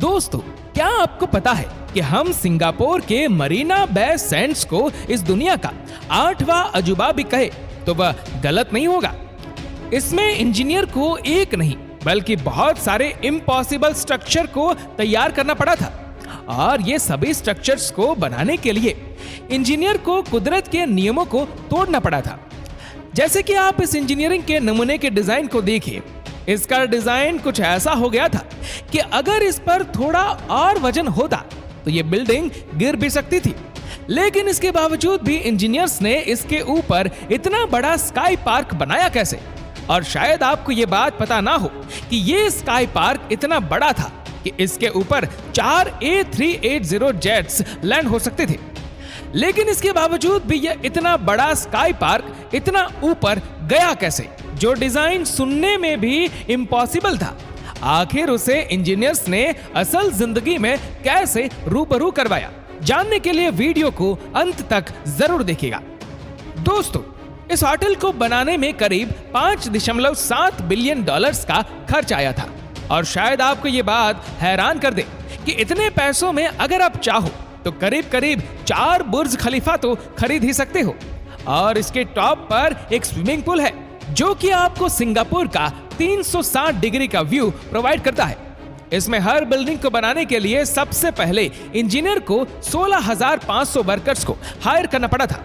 दोस्तों, क्या आपको पता है कि हम सिंगापुर के मरीना बे सैंड्स को इस दुनिया का 8वां अजूबा भी कहे तो वह गलत नहीं होगा। इसमें इंजीनियर को एक नहीं बल्कि बहुत सारे इम्पॉसिबल स्ट्रक्चर को तैयार करना पड़ा था, और ये सभी स्ट्रक्चर्स को बनाने के लिए इंजीनियर को कुदरत के नियमों को तोड़ना पड़ा था। जैसे कि आप इस इंजीनियरिंग के नमूने के डिजाइन को देखिए, इसका डिजाइन कुछ ऐसा हो गया था कि अगर इस पर थोड़ा और वजन होता तो ये बिल्डिंग गिर भी सकती थी। लेकिन इसके बावजूद भी इंजीनियर्स ने इसके ऊपर इतना बड़ा स्काई पार्क बनाया कैसे? और शायद आपको ये बात पता ना हो कि ये स्काई पार्क इतना बड़ा था कि इसके ऊपर 4 A380 जेट्स लैंड हो सकते थे। लेकिन इसके बावजूद भी यह इतना बड़ा स्काई पार्क इतना ऊपर गया कैसे, जो डिजाइन सुनने में भी इम्पॉसिबल था। आखिर उसे इंजीनियर्स ने असल जिंदगी में कैसे रूबरू करवाया? जानने के लिए वीडियो को अंत तक जरूर देखिएगा। दोस्तों, इस होटल को बनाने में करीब 5.7 बिलियन डॉलर्स का खर्च आया था। और शायद आपको ये बात हैरान कर दे कि इतने पैसों में अगर आप चाहो तो करीब करीब 4 बुर्ज खलीफा तो खरीद ही सकते हो। और इसके टॉप पर एक स्विमिंग पूल है जो कि आपको सिंगापुर का 360 डिग्री का व्यू प्रोवाइड करता है। इसमें हर बिल्डिंग को बनाने के लिए सबसे पहले इंजीनियर को 16,500 वर्कर्स को हायर करना पड़ा था।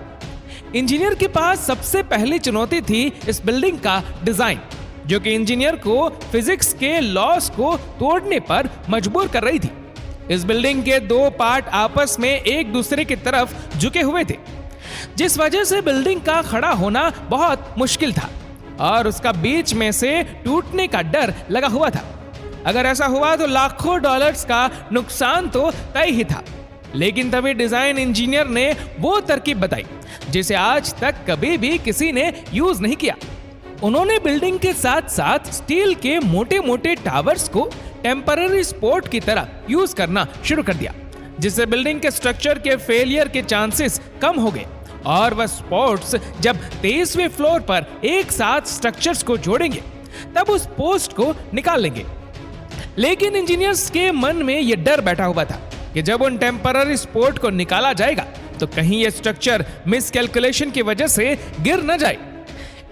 इंजीनियर के पास सबसे पहली चुनौती थी इस बिल्डिंग का डिजाइन, जो कि इंजीनियर को फिजिक्स के लॉस को तोड़ने पर मजबूर कर रही थी। इस बिल्डिंग के 2 पार्ट आपस में एक दूसरे की तरफ झुके हुए थे, जिस वजह से बिल्डिंग का खड़ा होना बहुत मुश्किल था और उसका बीच में से टूटने का डर लगा हुआ था। अगर ऐसा हुआ तो लाखों डॉलर्स का नुकसान तो तय ही था। लेकिन तभी डिजाइन इंजीनियर ने वो तरकीब बताई जिसे आज तक कभी भी किसी ने यूज नहीं किया। उन्होंने बिल्डिंग के साथ साथ स्टील के मोटे मोटे टावर्स को टेम्पररी सपोर्ट की तरह यूज करना शुरू कर दिया, जिससे बिल्डिंग के स्ट्रक्चर के फेलियर के चांसेस कम हो गए। और वह सपोर्ट्स जब 23वें फ्लोर पर एक साथ स्ट्रक्चर्स को जोड़ेंगे तब उस पोस्ट को निकाल लेंगे। लेकिन इंजीनियर्स के मन में यह डर बैठा हुआ था कि जब उन टेम्पररी सपोर्ट को निकाला जाएगा तो कहीं यह स्ट्रक्चर मिसकैलकुलेशन की वजह से गिर न जाए।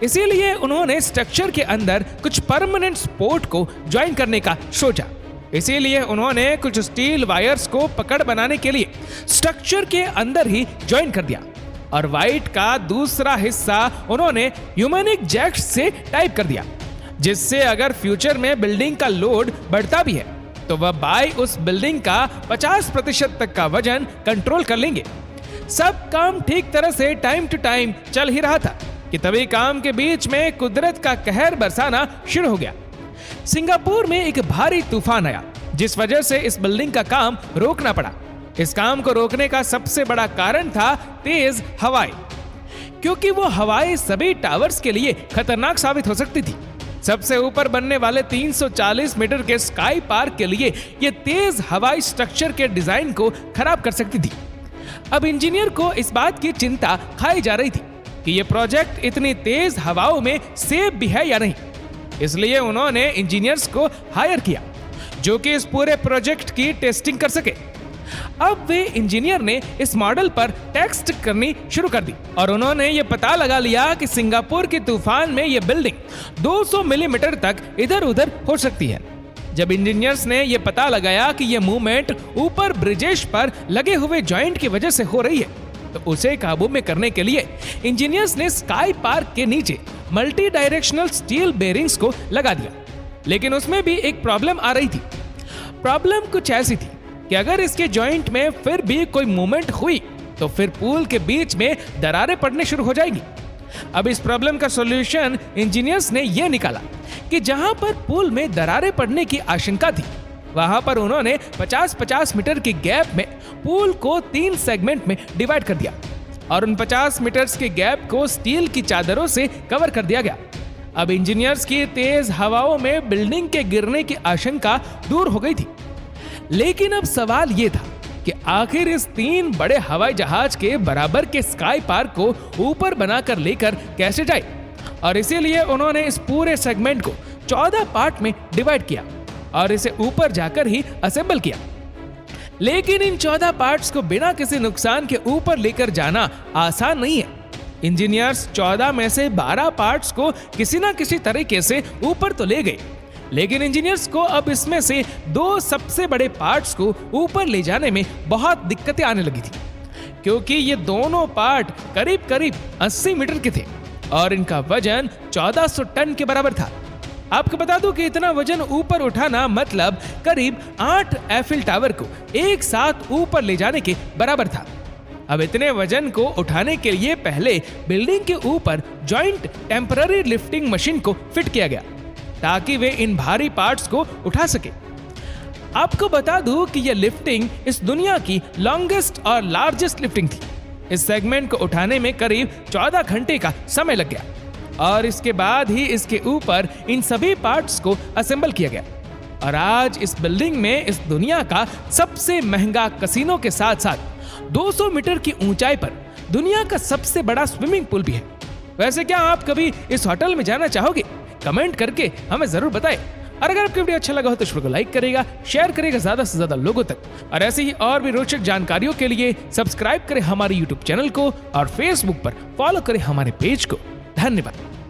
इसीलिए उन्होंने स्ट्रक्चर के अंदर कुछ परमानेंट सपोर्ट को ज्वाइन करने का सोचा। इसीलिए उन्होंने कुछ स्टील वायर्स को पकड़ बनाने के लिए स्ट्रक्चर के अंदर ही ज्वाइन कर दिया, और वाइट का दूसरा हिस्सा उन्होंने ह्यूमैनिक जैक्स से टाइप कर दिया, जिससे अगर फ्यूचर में बिल्डिंग का लोड बढ़ता भी है तो वह बाय उस बिल्डिंग का 50% तक का वजन कंट्रोल कर लेंगे। सब काम ठीक तरह से टाइम टू टाइम चल ही रहा था कि तभी काम के बीच में कुदरत का कहर बरसाना शुरू हो गया। सिंगापुर में एक भारी तूफान आया, जिस वजह से इस बिल्डिंग का काम रोकना पड़ा। इस काम को रोकने का सबसे बड़ा कारण था तेज हवाएं, क्योंकि वो हवाएं सभी टावर्स के लिए खतरनाक साबित हो सकती थी। सबसे ऊपर बनने वाले 340 मीटर के स्काई पार्क के लिए ये तेज हवाई स्ट्रक्चर के डिजाइन को खराब कर सकती थी। अब इंजीनियर को इस बात की चिंता खाई जा रही थी कि ये प्रोजेक्ट इतनी तेज हवाओं में सेफ भी है या नहीं। इसलिए उन्होंने इंजीनियर्स को हायर किया जो कि इस पूरे प्रोजेक्ट की टेस्टिंग कर सके। अब वे इंजीनियर ने इस मॉडल पर टेस्ट करनी शुरू कर दी, और उन्होंने ये पता लगा लिया कि सिंगापुर के तूफान में ये बिल्डिंग 200 मिलीमीटर तक इधर उधर हो सकती है। जब इंजीनियर्स ने यह पता लगाया कि यह मूवमेंट ऊपर ब्रिजेश पर लगे हुए जॉइंट की वजह से हो रही है, तो उसे काबू में करने के लिए इंजीनियर्स ने स्काई पार्क के नीचे मल्टी डायरेक्शनल स्टील बेरिंग्स को लगा दिया। लेकिन उसमें भी एक प्रॉब्लम आ रही थी। प्रॉब्लम कुछ ऐसी थी कि अगर इसके जॉइंट में फिर भी कोई मूवमेंट हुई तो फिर पूल के बीच में दरारें पड़ने शुरू हो जाएगी। अब इस प्रॉब्लम का सॉल्यूशन इंजीनियर्स ने यह निकाला कि जहां पर पुल में दरारें पड़ने की आशंका थी, वहां पर उन्होंने 50-50 मीटर के गैप में पुल को 3 सेगमेंट में डिवाइड कर दिया, और उन 50 मीटर्स के गैप को स्टील की चादरों से कवर कर दिया गया। अब इंजीनियर्स की तेज हवाओं में बिल्डिंग के गिरने की आशंका दूर हो गई थी। लेकिन अब सवाल यह था कि आखिर इस 3 बड़े हवाई जहाज के बराबर के स्काई पार्क को ऊपर बनाकर लेकर कैसे जाए, और इसीलिए उन्होंने इस पूरे सेगमेंट को 14 पार्ट में डिवाइड किया। और इसे ऊपर जाकर ही असेंबल किया। लेकिन इन 14 पार्ट्स को बिना किसी नुकसान के ऊपर लेकर जाना आसान नहीं है। इंजीनियर्स 14 में से 12 पार्ट्स को किसी ना किसी तरीके से ऊपर तो ले गए, लेकिन इंजीनियर्स को अब इसमें से 2 सबसे बड़े पार्ट्स को ऊपर ले जाने में बहुत दिक्कतें आने लगी थी, क्योंकि ये दोनों पार्ट करीब करीब 80 मीटर के थे और इनका वजन 1400 टन के बराबर था। आपको बता दूं कि इतना वजन ऊपर उठाना मतलब करीब 8 एफिल टावर को एक साथ ऊपर ले जाने के बराबर था। अब इतने वजन को उठाने के लिए पहले बिल्डिंग के ऊपर जॉइंट टेम्पररी लिफ्टिंग मशीन को फिट किया गया ताकि वे इन भारी पार्ट्स को उठा सके। आपको बता दूं कि यह लिफ्टिंग इस दुनिया की लॉन्गेस्ट और लार्जेस्ट लिफ्टिंग थी। इस सेगमेंट को उठाने में करीब 14 घंटे का समय लग गया और इसके बाद ही इसके ऊपर इन सभी पार्ट्स को असेंबल किया गया। और आज इस बिल्डिंग में इस दुनिया का सबसे महंगा कैसीनो के साथ साथ 200 मीटर की ऊंचाई पर दुनिया का सबसे बड़ा स्विमिंग पूल भी है। वैसे क्या आप कभी इस होटल में जाना चाहोगे? कमेंट करके हमें जरूर बताएं। और अगर आपको वीडियो अच्छा लगा हो तो इस वीडियो को लाइक करेगा, शेयर करेगा ज्यादा से ज्यादा लोगों तक। और ऐसे ही और भी रोचक जानकारियों के लिए सब्सक्राइब करें हमारे YouTube चैनल को और Facebook पर फॉलो करें हमारे पेज को। धन्यवाद।